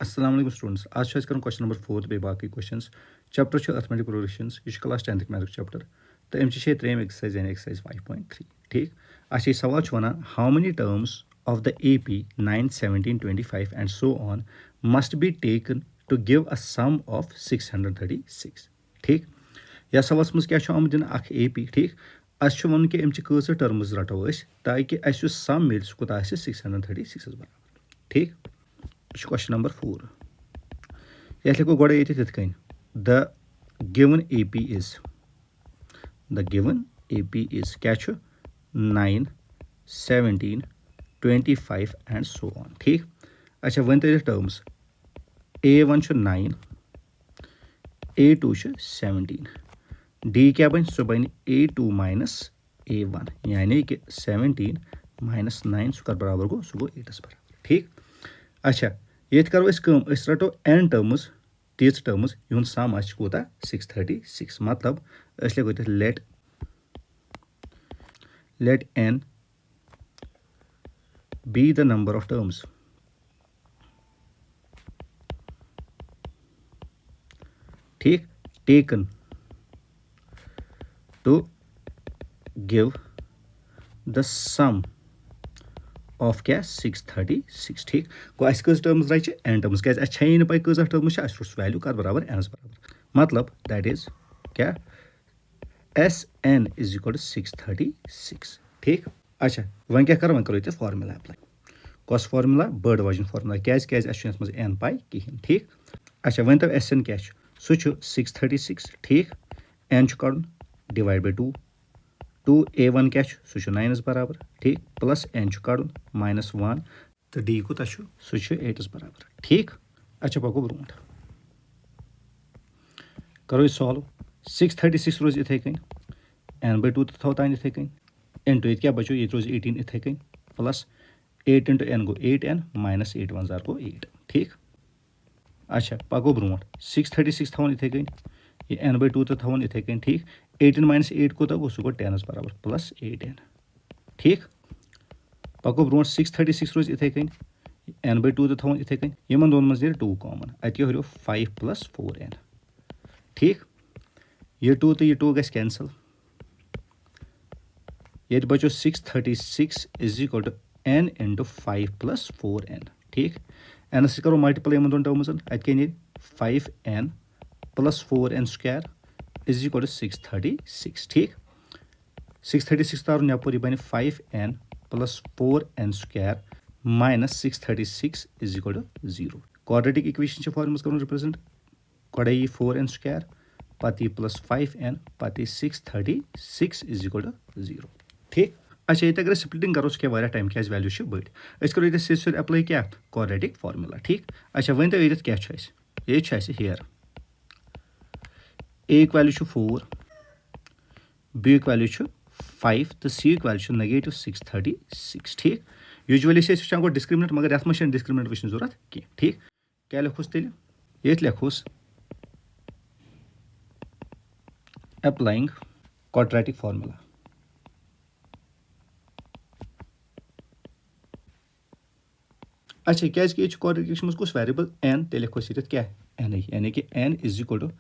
अस्सलाम वालेकुम स्टूडेंट्स आज कर क्वेश्चन नंबर 4 बे बाकी क्वेश्चंस चैप्टर अर्थमेटिक प्रोग्रेशंस यह क्लास 10th मैथ्स चैप्टर तो अमि त्रेम एक्सरसाइज यानी एक्सरसाइज 5.3 ठीक अच्छा सवाल one how many terms of the AP 9 17 25 and so on must be taken to give a sum of 636 ठीक या सवाल मज क्या आम दिन AP ठीक अस वन कि अमि कस टर्म्स रटो ताकि अस सम मिल सह कूत 636 बराबर ठीक क्वेश्चन नंबर 4 यह लिखो गोड़े ये तिथ कन द गिवन AP इज क्या 9 17 25 एंड सो ऑन ठीक अच्छा वन तो टर्म्स A1 9 A2 17 D क्या बन सह बन A2 माइनस A1 यानी कि 17 माइनस 9 सह कर बराबर गो सह गो 8 बराबर ठीक अच्छा ये करो रटो n टर्म्स तीस टर्म्स यून सम कूत 636 मतलब लिखो late n be the number of terms ठीक taken to give the sum of क्या 636 ठीक गो अस कस टर्म्स रच n टर्म्स क्या अच्छे पे कस टर्म्स अस रुट वैल्यू कर बराबर n बराबर मतलब दैट इज क्या SN इज इक्वल टू 636 ठीक अच्छा वन क्या कर वन करो ये फार्मूला अप्लाई कस फार्मूला बड़ वर्जन फार्मूला क्या मज n पाई कहें ठीक अच्छा वन तो SN क्या सह 636 ठीक n कड़न डिवाइड बाय 2 A1 क्या सह 9 बराबर ठीक प्लस n कड़न -1 तो D कूत सह 8 बराबर ठीक अच्छा पको ब्रो करो सॉल्व 636 रोज इथे कन n/2 तो थो तान इथे कन इंटू ये क्या बचो ये रोज 18 इथे कन प्लस 8 × n गो 8n माइनस 8 1 गो 8 ठीक अच्छा पको ब्रो 636 थवन इथे कन ये n/2 तो थवन इथे कन ठीक 18 माइनस 8 को वो सह गो 10 बराबर प्लस 8n ठीक पको ब्रो 636 रोज इथे कन n/2 तो थवन इथे कन इन दोन मज 2 कॉमन अत हूँ 5 + 4n ठीक ये 2 तो ये 2 गस कैंसल ये बचो 636 is equal to n × 5 + 4n ठीक n से करो मल्टीप्लाई इन दोन टर्म्स अत 5n + 4n square is equal to 636 ठीक 636 तार नपर बन 5n + 4n square minus 636 is equal to 0 quadratic equation फॉर्मस कर रिप्रेजेंट गए यह 4n स्क्वायर पत प्लस 5n पत 636 इज इक्वल टू 0 ठीक अच्छा ये अगर स्प्लिटिंग करो क्या टाइम क्या वैल्यू बड़ करो ये सीधे अप्लाई क्या क्वाड्रेटिक फार्मूला ठीक अच्छा वन तो ये क्या ये here A value 4 B value 5 तो C वैल्यू नेगेटिव 636 ठीक यूजुअली से वो डिस्क्रिमिनेंट मगर ये मज डिस्क्रिमिनेंट वो जरूरत कह ठीक क्या लिखोस तेल ये लिखोस applying quadratic formula अच्छा क्या क्वाड्रेटिक मज कुछ वेरिएबल n ते लिखो ये क्या n यानी कि n is equal to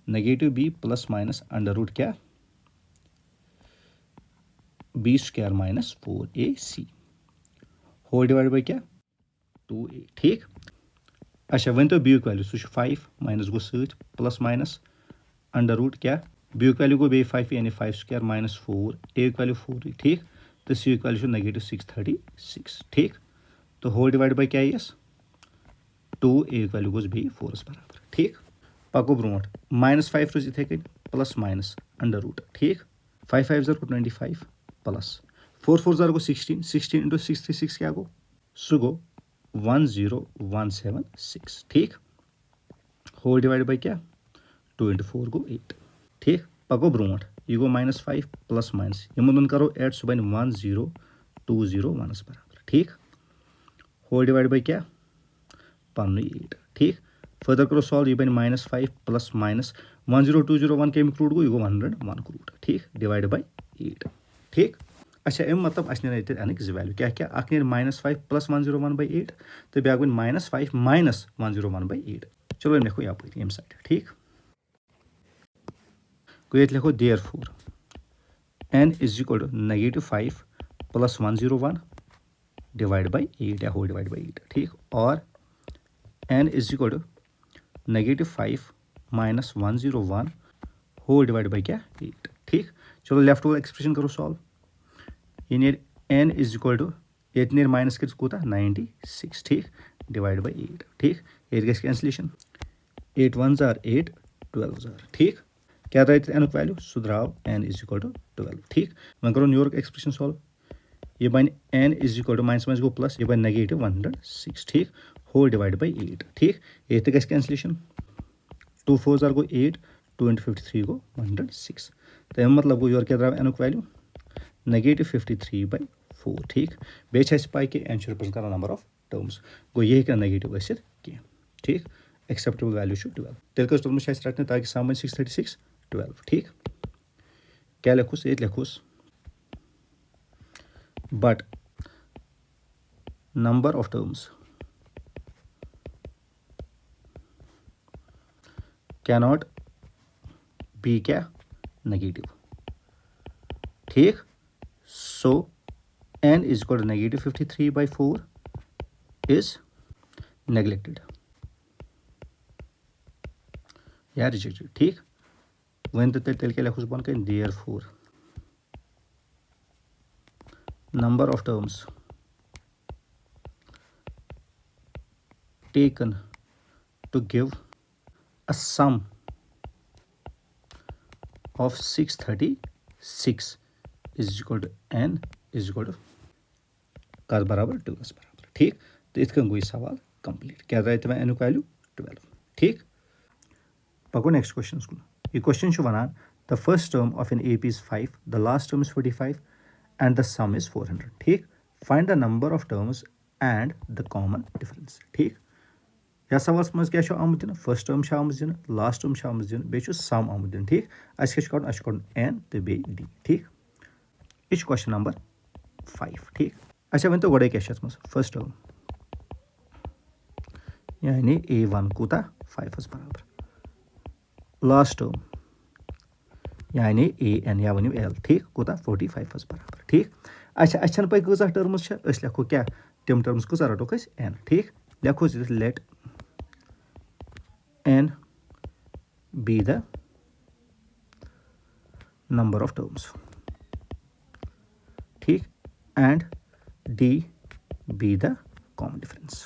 negative b plus minus √ क्या b square minus 4ac whole divide by क्या 2a ठीक अच्छा वन तो b वैल्यू सह 5 माइनस गो सत प्लस माइनस √ क्या b वैल्यू गो बे 5 यानी 5 स्क्वायर माइनस 4 a वैल्यू 4 ठीक तो c वैल्यू नेगेटिव 636 ठीक तो होल डिवाइड बाय क्या यस 2a वैल्यू गोस बे 4 बराबर ठीक पको ब्रो -5 रोज इथे कन प्लस माइनस √ ठीक 5 5 ज़र 25 प्लस 4 4 ज़र गो 16 16 × 636 क्या गो सह गो 10176 ठीक होल डिवाइड बाय क्या 2 × 4 गो 8 ठीक पको ब्रो यह गो -5 प्लस माइनस इन दोन करो एड सह बन 10201 बराबर ठीक होल डिवाइड बाय क्या 8 ठीक फर्दर करो सॉल्व यह बन -5 प्लस माइनस 10201 के रूट गो यह गो 101 रूट ठीक डिवाइड बाय 8 ठीक अच्छा अम मतलब अस नीर अनिक जो वैल्यू क्या क्या अख नीर -5 + 101/8 तो ब्या बन -5 - 101/8 चलो यम लिखो यप यम साइड ठीक गो ये लिखो therefore n is equal to -5 + 101 divide by 8 या होल डिवाइड बाई 8 ठीक और n is equal to -5 - 101 whole divide by क्या 8 ठीक चलो लेफ्ट वाला एक्सप्रेशन करो सॉल्व ये नीर n is equal to ये नीर माइनस कर कूता 96 ठीक डिवाइड बाई 8 ठीक ये gas cancellation 8 1s are 8 12s are ठीक क्या द्राय n वैल्यू सह द्राव n is equal to 12 ठीक वह करो न्यूयॉर्क एक्सप्रेशन सॉल्व ये बन n is equal to minus minus go plus ये बन -106 ठीक होल डिवाइड बाई 8 ठीक ये गैस कैंसलेशन 2 4s are गो 8 2 × 53 गो 106 तो यह मतलब गो योर क्या द्राव n वैल्यू -53/4 ठीक बे पाई कि n रिप्रेजेंट कर नंबर ऑफ टर्म्स गो ये नेगेटिव कह ठीक एक्सेप्टेबल वैल्यू 12 तेल कस टर्म्स रटने ताकि सम 636 12 ठीक क्या लिखुस ये लिखुस but number of terms cannot be क्या नेगेटिव ठीक so n is equal to -53/4 is neglected या रिजेक्टेड ठीक वन तो तेल क्या लिखुस बन कन therefore number of terms taken to give a sum of 636 is equal to n is equal to कद बराबर 12 बराबर ठीक तो इत गई सवाल कंप्लीट क्या द्राय तमें n वैल्यू 12 ठीक पको नेक्स्ट क्वेश्चन कुन यह क्वेश्चन वनान the first term of an AP is 5 the last term is 45 and the sum is 400 ठीक find the number of terms and the common difference ठीक या सवाल मज क्या आमुत दिन फर्स्ट टर्म आमुत दिन लास्ट टर्म आमुत दिन बे सम आमुत दिन ठीक अस कड़न n तो बे d ठीक यह क्वेश्चन नंबर 5 ठीक अच्छा वन तो गोड़े क्या मज फर्स्ट टर्म यानी A1 कूता 5 बराबर लास्ट टर्म यानी AN या वनो L ठीक कूता 45 बराबर ठीक अच्छा अच्छा पे कज़ा टर्म्स लिखो क्या तम टर्म्स कज़ा रटोक n ठीक लिखो late n be the number of terms ठीक and d be the common difference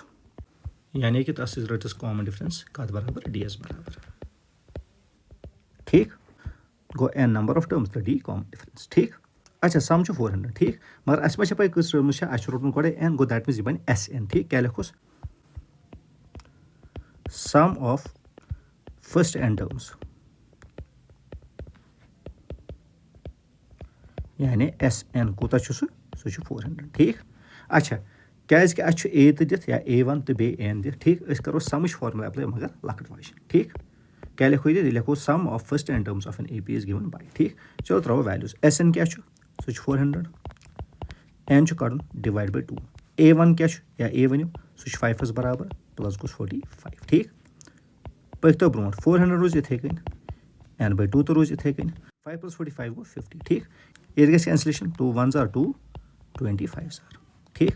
यानी कि तस रटस कॉमन डिफरेंस कत बराबर ds बराबर ठीक गो n नंबर ऑफ टर्म्स तो d कॉमन डिफरेंस ठीक अच्छा सम 400 ठीक मगर अस मा पे कस टर्म्स अस रोटन गए n गो दैट मीन्स यह बन sn ठीक क्या लिखोस sum of first n terms यानी sn कूता सह 400 ठीक अच्छा क्या a तो दिथ या A1 तो बे n दिथ ठीक करो समझ फॉर्मूला अप्लाई मगर लकट वाजन ठीक क्या लिखो ये लिखो sum of first n terms of an AP is given by ठीक चलो त्रो वैल्यूज sn क्या सह 400 n कड़न डिवाइड बाय 2 A1 क्या या A वनो सह 5 बराबर प्लस गोस 45 ठीक पकतो ब्रो 400 रोज इथे कन n बाय 2 तो रोज इथे कन 5 + 45 गो 50 ठीक ये गस cancellation 2 1s are 2 25s are ठीक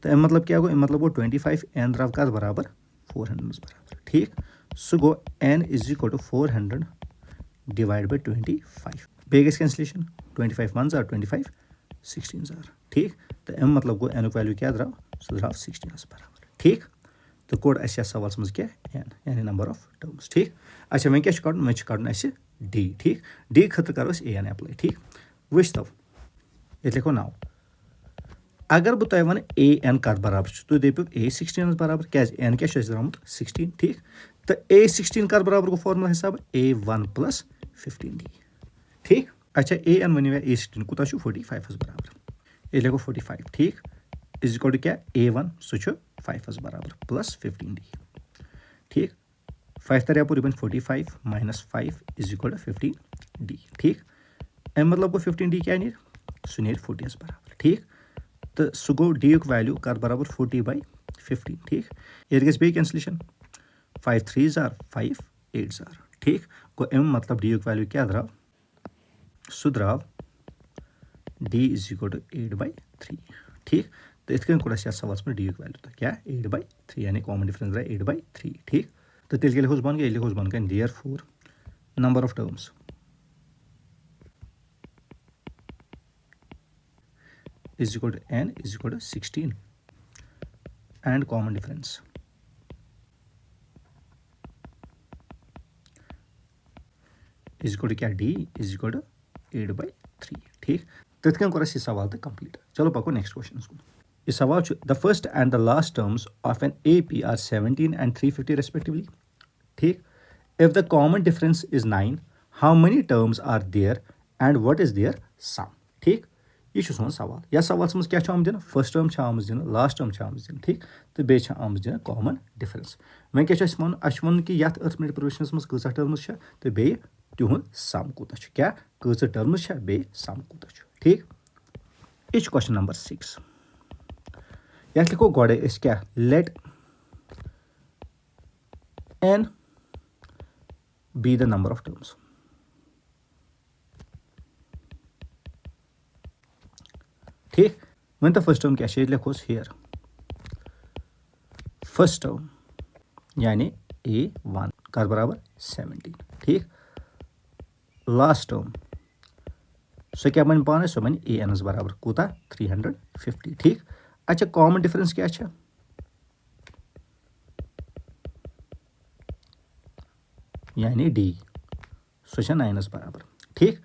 तो मतलब क्या गो मतलब गो 25 n द्राव कत बराबर 400 बराबर ठीक सह गो n is equal to 400 divide by 25 बे गस cancellation 25 1s are 25 16s are ठीक तो मतलब गो n वैल्यू क्या द्राव सह द्राव 16 बराबर ठीक तो कोड अस सवाल मज क्या n यानी नंबर ऑफ टर्म्स ठीक अच्छा वह क्या कड़न वह कड़न अस d ठीक d खत करो an अप्लाई ठीक वच तव ये लिखो नाउ अगर बह तुम वन an कत बराबर तुम दपो a 16 बराबर क्या n क्या द्रामुत 16 ठीक तो a 16 कत बराबर गो फॉर्मूला हिसाब A1 + 15d ठीक अच्छा an वन a 16 कूता 45 बराबर ये लिखो 45 ठीक इज इक्वल टू क्या A1 सह 5 बराबर प्लस 15d ठीक 5 तर yup 45 - 5 is equal to 15d ठीक अम मतलब गो 15d क्या नीर सह नीर 40 बराबर ठीक तो सह गो d युक वैल्यू कर बराबर 40/15 ठीक ये गस बे cancellation 5 3s are 5 8s are ठीक गो अम मतलब d युक वैल्यू क्या द्राव सह द्राव d is equal to 8/3 ठीक तो इत कन कोड सवाल में d युक वैल्यू तो क्या 8/3 यानी कॉमन डिफरेंस द्राव 8/3 ठीक तो तेल लिखोस बन गया लिखोस बन गया therefore number of terms is equal to n is equal to 16 and common difference is equal to क्या d is equal to 8/3 ठीक तथ कन कोर सवाल तो कंप्लीट चलो पको नेक्स्ट क्वेश्चन को ये सवाल the first and the last terms of an AP are 17 and 350 respectively ठीक if the common difference is 9 how many terms are there and what is their sum ठीक ये सोन सवाल या सवाल मज क्या आम दिन फर्स्ट टर्म आम दिन लास्ट टर्म आम दिन ठीक तो बे आम दिन कॉमन डिफरेंस वह क्या वन वन कि ये अर्थमेटिक प्रोविजनस मज कह टर्म्स तो बे तिहुंद सम कूत क्या कह टर्म्स बे सम कूत ठीक ये क्वेश्चन नंबर 6 ये लिखो गोड़े क्या let n be the number of terms ठीक वन तो फर्स्ट टर्म क्या लिखोस हेयर फर्स्ट टर्म यानी A1 कर बराबर 17 ठीक लास्ट टर्म सो क्या बन पाने सो बन AN बराबर कूता 350 ठीक अच्छा कॉमन डिफरेंस क्या यानी D सो 9 बराबर ठीक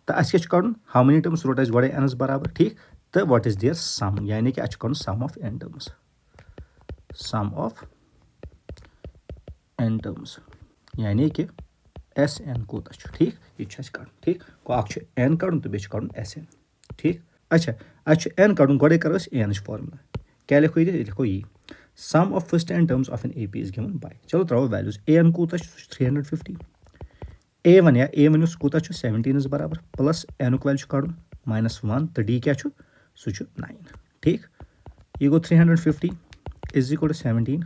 तो अस क्या हाउ मेनी टर्म्स रोट गोड़े n बराबर ठीक तो व्हाट इज देयर सम यानी कि अच्छा sum of n terms sum of n terms यानी कि SN कूत ठीक ये ठीक अख n कड़ तो बे SN ठीक अच्छा अच्छा n कड़ गोड़े कर an फॉर्मूला क्या लिखो ये लिखो ये sum of first n terms of an AP is given by चलो त्रो वैल्यूज an कूत 350 A1 या A1 कूत 17 बराबर प्लस n वैल्यू कड़ -1 तो D क्या सो 9 ठीक ये गो 350 is equal to 17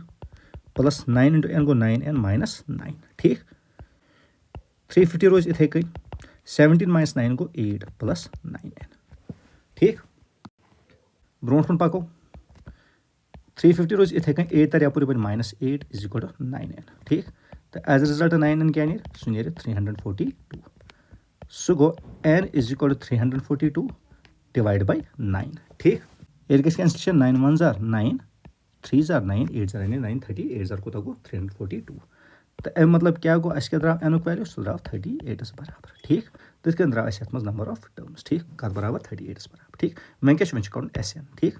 plus 9 into n गो 9n -9 ठीक 350 रोज इथे कन 17 - 9 गो 8 प्लस 9n ठीक ब्रोट पको 350 रोज इथे कन 8 तर यपर -8 इज इक्वल टू 9n ठीक तो एज रिजल्ट 9n क्या नीर सह नीर 342 सह गो n is equal to 342 divide by 9 ठीक ये cancellation 9 1s are 9 3s are 9 8s are 9 38 are कूत गो 342 तो अम मतलब क्या गो क्या द्राव n वैल्यू सह द्राव 38 बराबर ठीक तथ कन द्राव अत नंबर ऑफ टर्म्स ठीक कर बराबर 38 बराबर ठीक मैं क्या कड़ SN ठीक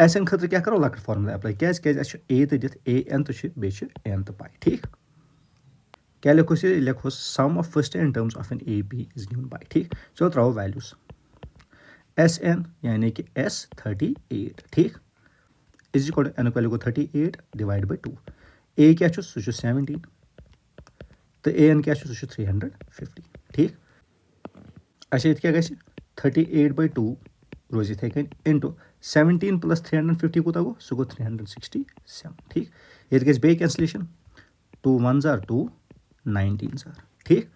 SN खतर क्या करो लकट फॉर्मूला अप्लाई क्या A तो दिथ AN तो बे n तो पाई ठीक क्या लिखोस ये लिखोस sum of first n terms of an AP is given by ठीक चलो त्रो वैल्यूज SN यानी कि S38 ठीक is equal to n value गो 38 डिवाइड बाय 2 A क्या सह 17 तो AN क्या सह 350 ठीक अच्छा ये क्या गस 38/2 रोज इथे कन इंटू 17 प्लस 350 कूत गो सह गो 367 ठीक ये गस बे cancellation 2 1s are 2 19s are ठीक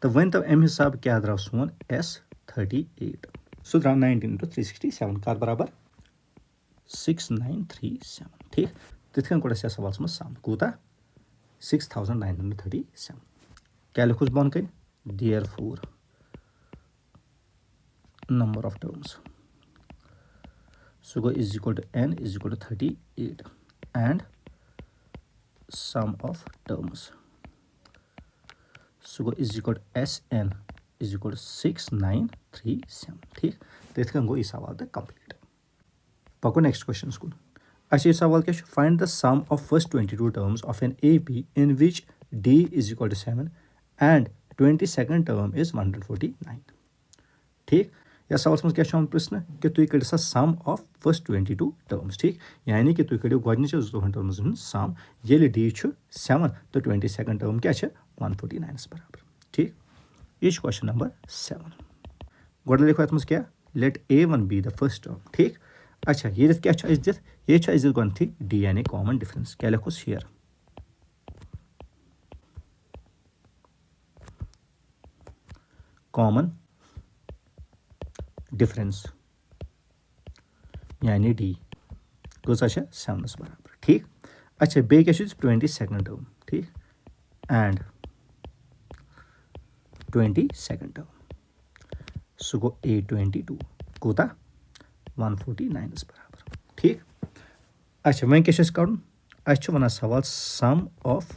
तो वन तो अम हिसाब क्या द्राव सोन S38 सह द्राव 19 × 367 कर बराबर 6937 ठीक तथ कन कोड सवाल मज सम कूता 6937 क्या लिखोस बन कन therefore number of terms so go is equal to n is equal to 38 and sum of terms so go is equal to SN is equal to 6937 ठीक तो इथ कन गो ये सवाल तो कंप्लीट पको नेक्स्ट क्वेश्चन को अच्छा ये सवाल क्या find the sum of first 22 terms of an AP in which D is equal to 7 and 22nd term is 149 ठीक या सवाल मज क्या प्रश्न कि तुम कड़ो सा सम ऑफ फर्स्ट 22 टर्म्स ठीक यानी कि तुम कड़ो गोचो 22 टर्म्स सम ये D 7 तो 22nd टर्म क्या 149 बराबर ठीक ये क्वेश्चन नंबर 7 गोड़ लिखो अत क्या let a1 be the first term ठीक अच्छा ये क्या दित ये दित गोथी डी यानी कॉमन डिफरेंस क्या लिखोस हियर कॉमन डिफरेंस यानी डी कसा 7 बराबर ठीक अच्छा बे क्या 22nd टर्म ठीक एंड 22nd टर्म सह गो a22 कूता 149 बराबर ठीक अच्छा वह क्या कड़न वन सवाल सम ऑफ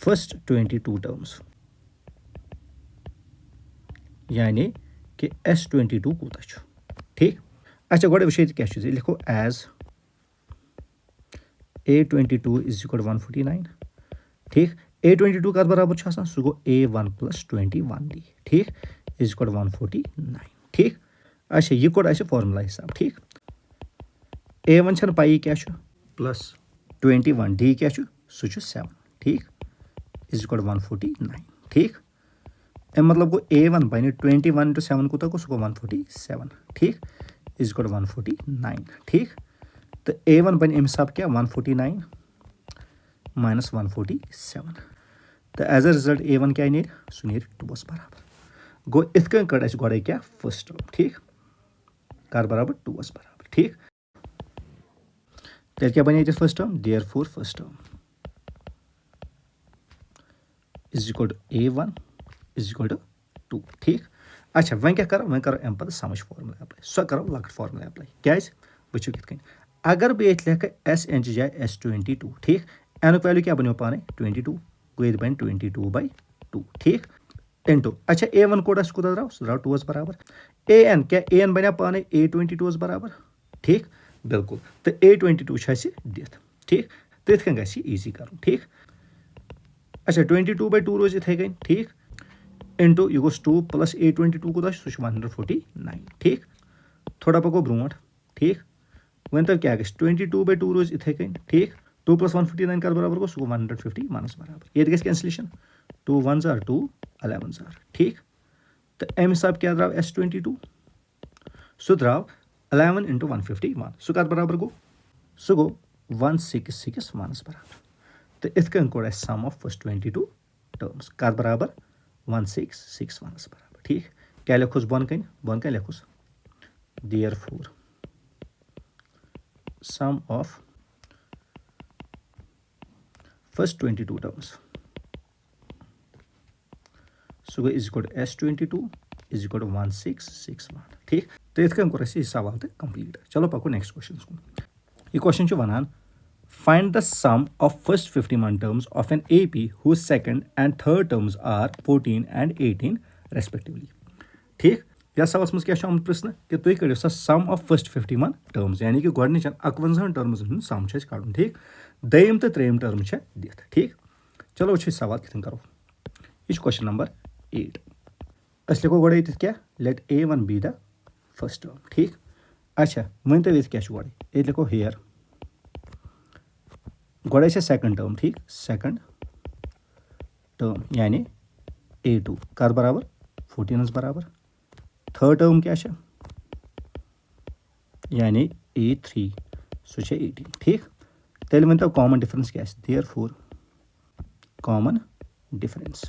फर्स्ट 22 टर्म्स यानी कि S22 कूता ठीक अच्छा गोड़े वो क्या लिखो एज A22 इज इक्वल 149 ठीक A22 कत बराबर सह गो A1 + 21D ठीक इज इक्वल 149 ठीक अच्छा यह कोड फॉर्मूला हिसाब ठीक A1 छन पाई क्या प्लस 21D क्या सह 7 ठीक इज इक्वल 149 ठीक मतलब गो A1 बन 21 × 7 कूत गो सह गो 147 ठीक इज इक्वल 149 ठीक तो A1 बन हिसाब क्या 149 - 147 तो एज अ रिजल्ट A1 क्या नीर सह नीर 2 बराबर गो इत कड़ गोड़े क्या फर्स्ट टर्म ठीक कर बराबर 2 बराबर ठीक तेल क्या बन first term therefore first term is equal A1 is equal 2 ठीक अच्छा वह क्या करो अम पे समझ फार्मूला अप्लाई सो करो लकट फार्मूला अप्लाई क्या वो कित अगर बह लिख SN जाए S22 ठीक एनुक वैल्यू क्या बनो पाने 22 गो ये बन 22/2 ठीक इंटू अच्छा A1 कोड कूत द्राव सह द्राव 2 बराबर AN क्या AN बना पाने A22 बराबर ठीक बिल्कुल तो A22 दिथ ठीक तो इत ग ईजी कर ठीक अच्छा 22/2 रोज इथे कन ठीक इंटू यह गोस 2 + A22 कूत सह 149 ठीक थोड़ा पको ब्रोट ठीक वन तो क्या 22/2 रोज इथे कन ठीक 2 + 149 कर बराबर गो सह 151 बराबर ये कैंसलेशन 2 1 जार 2 11 जार ठीक तो अम हिसाब क्या द्राव S22 सह द्राव 11 × 151 सह कत बराबर गो सह गो 1661 बराबर तो इत कोड़ सम ऑफ फर्स्ट 22 टर्म्स कत बराबर 1661 बराबर ठीक क्या लिखोस बन क्या लिखोस therefore sum of first 22 terms सह गो is equal S22 is equal 1661 ठीक तो इत कोर सवाल तो कंप्लीट चलो पको नेक्स्ट क्वेश्चन कुन यह question वनान find the sum of first 51 terms of an AP whose second and third terms are 14 and 18 respectively ठीक या सवाल मज क्या आम प्रश्न कि तुम करो सा सम ऑफ फर्स्ट 51 टर्म्स यानी कि गोडनिच 51 टर्म्स हूँ सम कड़न ठीक दयम तो त्रेयम टर्म दिथ ठीक चलो वो सवाल कितन करो यह क्वेश्चन नंबर 8 अस लिखो गोड़े क्या let A1 be the first term ठीक अच्छा वन तो क्या गोड़े ये लिखो हेयर गोड़े सेकंड टर्म ठीक सेकंड टर्म यानी A2 कर बराबर 14 बराबर थर्ड टर्म क्या यानी A3 सह 18 ठीक तेल वन तो कॉमन डिफरेंस क्या देयरफॉर कॉमन डिफरेंस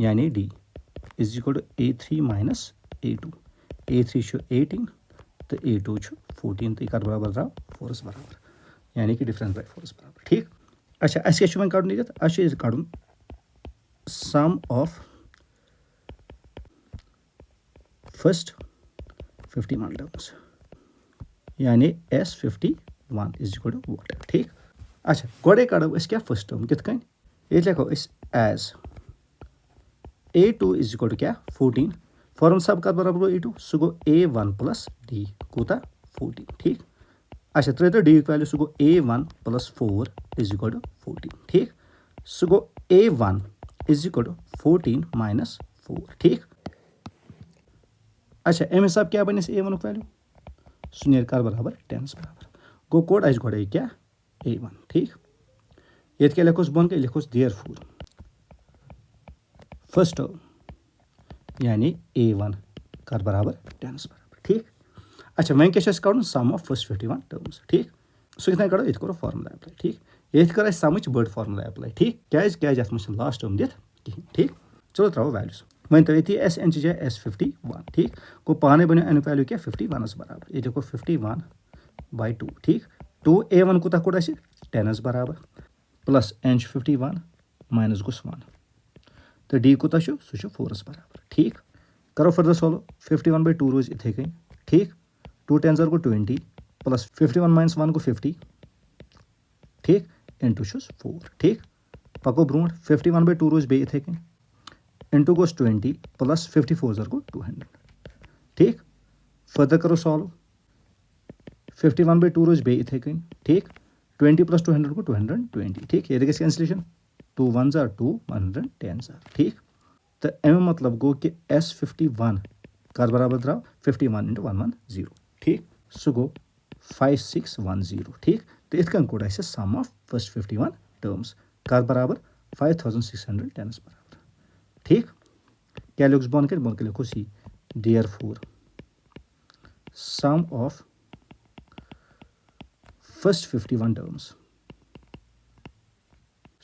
यानी D is equal A3 - A2 A3 18 तो A2 14 तो कर बराबर द्राव 4 बराबर यानी कि डिफरेंस बाय 4 बराबर ठीक अच्छा अस क्या कड़न ये कड़न सम ऑफ फर्स्ट 51 टर्म्स यानी S51 इज इक्वल वॉट ठीक अच्छा गोड़े कड़ो क्या फर्स्ट टर्म कित ये लिखो एज A2 इज इक्वल क्या 14 फॉर्म सब कत बराबर गो A2 सह गो A1 + D कूता 14 ठीक अच्छा त्रे तो D वैल्यू सह गो A1 + 4 इज इक्वल 14 ठीक सह गो A1 इज इक्वल 14 - 4 ठीक अच्छा अम हिसाब क्या बन A1 वैल्यू सह नीर कर बराबर 10 बराबर गो कोड गोड़े क्या A1 ठीक ये क्या लिखोस बन क्या लिखोस देयरफॉर फर्स्ट टर्म यानी A1 कर बराबर 10 बराबर ठीक। अच्छा वह क्या कड़न सम ऑफ फर्स्ट 51 टर्म्स ठीक। सो कितना कड़ो ये करो फार्मूला अप्लाई ठीक। ये कर समझ बड़ फार्मूला अप्लाई ठीक क्या लास्ट टर्म दिख कहें ठीक। चलो त्रो वैल्यूज वन तो ये एस एन जाए S51 ठीक गो पाने बनो अमुक वैल्यू क्या 51 बराबर ये लिखो 51/2 ठीक 2A1 कूत कोड़ 10 बराबर प्लस n 51 माइनस गुस 1 तो d कूत सह 4 बराबर ठीक। करो फर्दर सॉल्व 51/2 रोज इथे कहीं ठीक 2 10 गो 20 प्लस 51 माइनस 1 गो 50 ठीक इंटू 4 ठीक पको ब्रोट 51/2 रोज बे इथे कहीं इंटू गोस 20 प्लस 54 गो 200 ठीक। फर्दर करो सॉल्व 51/2 रोज बे इथे कहीं ठीक 20 प्लस 200 गो 220 ठीक ये कैंसलेशन 2 1 2 110 ठीक। तो अमे मतलब गो कि S51 कर बराबर द्राव 51 × 110 ठीक सह गो 5610 ठीक। तो इत कन कोड़ सम ऑफ फर्स्ट 51 टर्म्स कर बराबर 5610 बराबर ठीक। क्या लिखस बोन के लिखो सी therefore sum of first 51 terms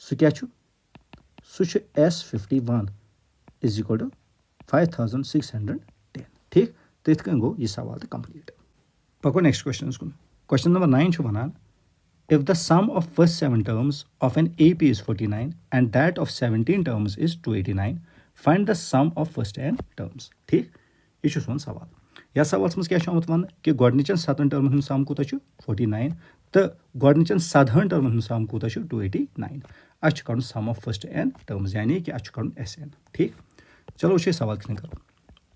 सह क्या सह S51 इज इक्वल टू 5610 ठीक। तो इत कन गो यह सवाल तो कंप्लीट पको नेक्स्ट क्वेश्चन कुन question number 9 वनान if the sum of first 7 terms of an AP is 49 and that of 17 terms is 289 find the sum of first n terms ठीक ये सोन सवाल या सवाल मज क्या आमुत वन कि गोडनिचन 7 टर्मन हूं सम कूत 49 तो गोडनिचन 7 टर्मन हूं सम कूत 289 अच कड़न सम ऑफ फर्स्ट n टर्म्स यानी कि अच कड़न SN ठीक। चलो वो सवाल कितने करो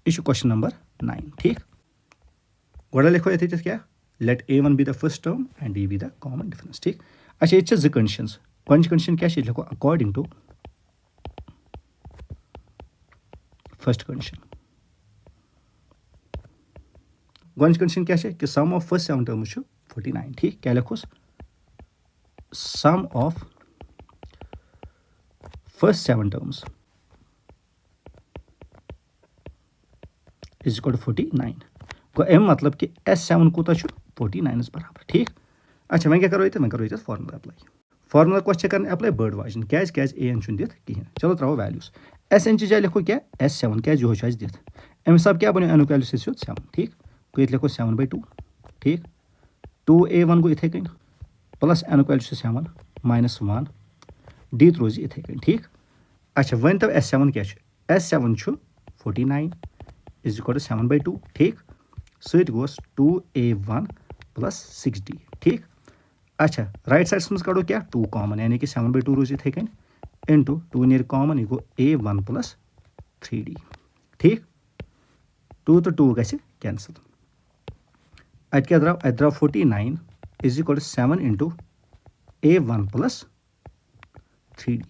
यह क्वेश्चन नंबर 9 ठीक गोड़ा लिखो ये क्या let A1 be the first term and D be the common difference ठीक। अच्छा ये जो कंडीशंस गो कंडीशन क्या लिखो अकॉर्डिंग टू फर्स्ट कंडीशन गो कंडीशन क्या कि सम ऑफ फर्स्ट 7 टर्म्स 49 ठीक क्या लिखोस sum of first 7 terms is equal to 49 गो एम मतलब कि S7 कूत 49 बराबर ठीक। अच्छा वह क्या करो ये करो ये फार्मूला अप्लाई फार्मूला कस कर अप्लाई बर्ड वाजन क्या AN दिख कहें। चलो त्रो वैल्यूज SN जाए लिखो क्या S7 क्या जो दिख अमे हिसाब क्या बनो अमुक वैल्यू 7 ठीक गो ये लिखो 7/2 ठीक 2A1 गो इथे कन प्लस अमुक वैल्यू 7 माइनस 1 D रोज इथे कन ठीक। अच्छा वन तो S7 क्या S7 49 इज इक्वल टू 7/2 ठीक so it goes 2A1 plus 6D ठीक। अच्छा राइट साइड मज कड़ो क्या 2 कॉमन यानी कि 7/2 रोज इथे कन इंटू 2 नीर कॉमन यह गो A1 प्लस 3D ठीक 2 तो 2 गि कैंसल अत क्या द्राव 49 is equal to 7 into A1 plus 3D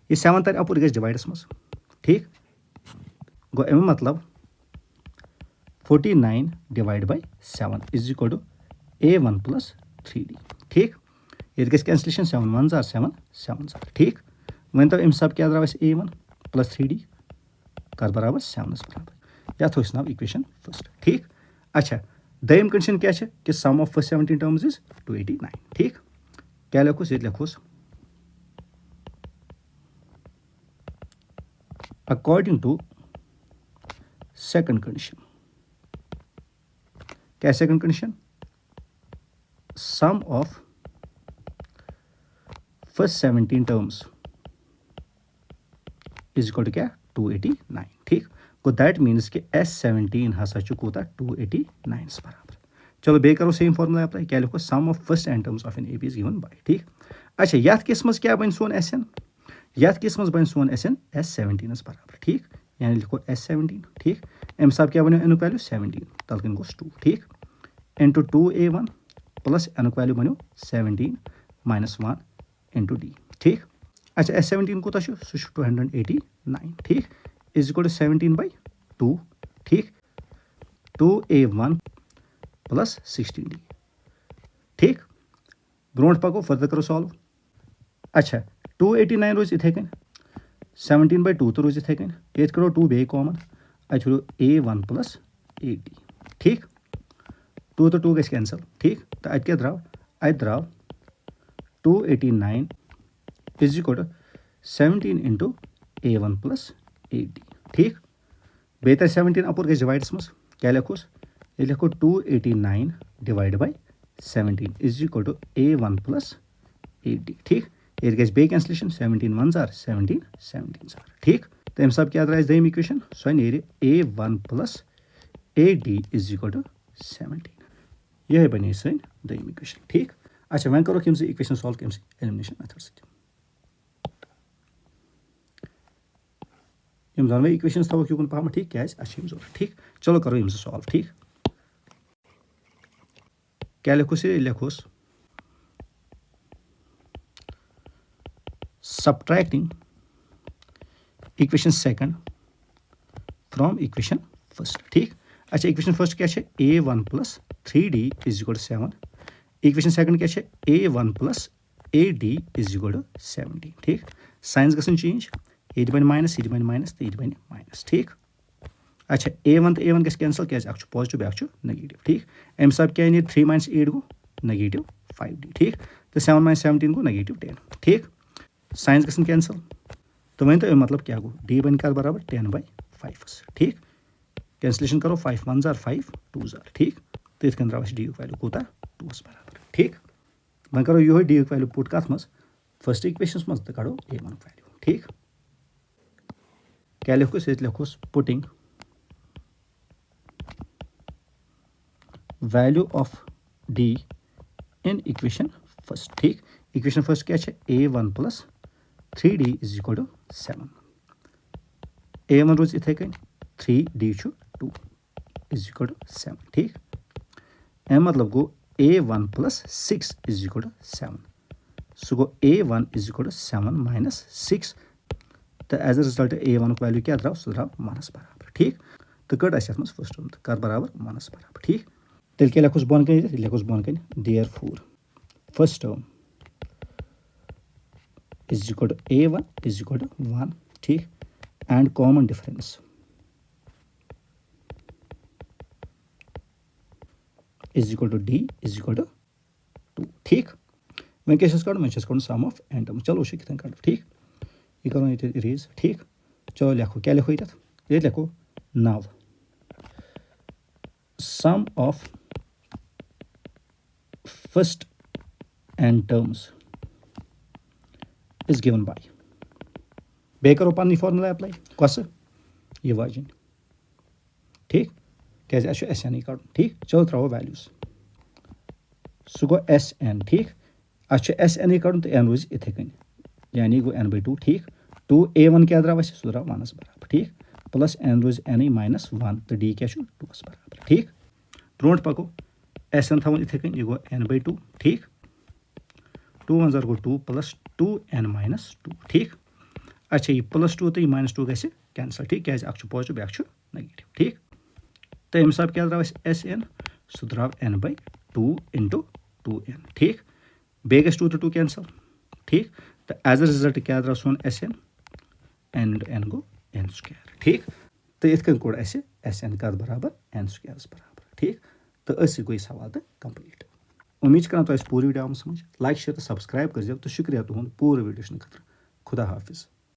ये 7 तर अपुर गि डिवाइडस मज ठीक गो अमे मतलब 49 divide by 7 is equal to A1 plus 3D ठीक ये कैंसलेशन 7 1 जार 7 7 जार ठीक वन तो अमे सब क्या द्राव A1 प्लस 3D कर बराबर 7 बराबर या थो नाव इक्वेशन फर्स्ट ठीक। अच्छा दम कंडीशन क्या कि sum of first 17 terms is 289 ठीक क्या लिखोस ये लिखोस अकॉर्डिंग टू सेकंड कंडीशन क्या second condition sum of first 17 terms is equal to क्या 289 ठीक गो दैट मीन्स कि S17 हसा कूत 289 बराबर। चलो बे करो सेम फार्मूला अप्लाई क्या लिखो sum of first n terms of an AP is given by ठीक। अच्छा यथ किस मज क्या बन सोन SN यथ किस मज बन सोन SN S17 बराबर ठीक यानी लिखो S17 ठीक अमे सब क्या बनो अमुक वैल्यू 17 तलकन गोस 2 ठीक इंटू 2A1 प्लस अमुक वैल्यू बनो 17 माइनस 1 इंटू D ठीक। अच्छा S17 कूत सह 289 ठीक इज इक्वल टू 17/2 ठीक 2A1 प्लस 16D ठीक ब्रोट पको फर्दर करो सॉल्व। अच्छा 289 रोज इथे कन 17/2 तो रोज इथे कन ये करो 2 बे कॉमन अत हो a1 + ad ठीक 2 तो 2 गस कैंसल ठीक तो अत क्या द्राव अत द्राव 289 is equal to 17 × a1 + ad ठीक बे 17 अपोर गस डिवाइड्स मस क्या लिखोस ये लिखो 289 divide by 17 is equal to a1 + ad ठीक ये गस बे कैंसलेशन 17 1 जार 17 17 जार ठीक तो अम सब क्या द्राय दोम इक्वेशन सो नेर a1 + ad is equal to 17 यह बने सन दोम इक्वेशन ठीक अच्छा वह करो कम इक्वेशन सॉल्व कम एलिमिनेशन मेथड से यम दोनों इक्वेशन थो यूकन पहम ठीक क्या जरूरत ठीक चलो करो यम सॉल्व ठीक क्या लिखोस ये लिखोस subtracting equation second from equation first ठीक अच्छा equation first क्या है a1 + 3d is equal to 7 equation second क्या है a1 + ad is equal to 17 ठीक साइंस गसन चेंज ये बन माइनस ये बन माइनस तो ये बन माइनस ठीक अच्छा a1 तो a1 गस कैंसल क्या है पॉजिटिव बैक नेगेटिव ठीक अम सब क्या 3 - 8 गो नेगेटिव 5d ठीक तो 7 - 17 गो नेगेटिव 10 ठीक साइंस गसन कैंसल तो वन तो मतलब क्या गो डी बन कर बराबर 10/5 ठीक कैंसलेशन करो 5 1 जार 5 2 जार ठीक तो इथ द्राव डी वैल्यू कूता 2 बराबर ठीक वन करो यो डी वैल्यू पुट कथ मज फर्स्ट इक्वेशन मज तो कड़ो a1 वैल्यू ठीक क्या लिखोस ये लिखोस putting value of d in equation first ठीक इक्वेशन फर्स्ट क्या है a1 + 3d is equal to 7 a1 रोज इथे कन 3d 2 is equal to 7 ठीक एम मतलब गो a1 + 6 is equal to 7 so go a1 is equal to 7 - 6 तो as a result a1 value क्या द्राव सो द्राव मानस बराबर ठीक तो कट आस मज फर्स्ट टर्म कर बराबर मानस बराबर ठीक तेल क्या लिखोस बोन कन लिखोस बोन कन therefore first term is equal to a1 is equal to 1 ठीक and common difference is equal to d is equal to 2 ठीक वह क्या कड़ सम ऑफ एन टर्म चलो वह कितन कड़ ठीक ये करो ये इरेज ठीक चलो लिखो क्या लिखो ये लिखो now sum of first n terms is given by बे करो पन्नी फॉर्मूला अप्लाई कस ये वाजन ठीक क्या एस एन कड़ ठीक चलो त्रो वैल्यूज सह गो एस एन ठीक एस एन कड़ तो एन रोज इथे कन यानी गो n/2 ठीक 2 a1 क्या द्राव सह द्राव 1 बराबर ठीक प्लस एन रोज n -1 तो डी क्या 2 बराबर ठीक ब्रोट पको एस एन थवन इथे कन यह गो n/2 ठीक 2 1 जार गो 2 + 2n - 2 ठीक अच्छा ये +2 तो ये -2 गस कैंसल ठीक क्या पॉजिटिव बैक नेगेटिव ठीक तो अम सब क्या द्राव एस एन सह द्राव n/2 × 2n ठीक बे गस 2 तो 2 कैंसल ठीक तो एज अ रिजल्ट क्या द्राव सोन एस एन n गो n² ठीक तो इत कन कोड़ एस एन कत बराबर n² बराबर ठीक तो गई सवाल तो कंप्लीट उम्मीद कर पूरी वीडियो आम समझ लाइक शेयर तो सब्सक्राइब कर तो शुक्रिया तुहद पूरे वीडियो खतर खुदा हाफिज।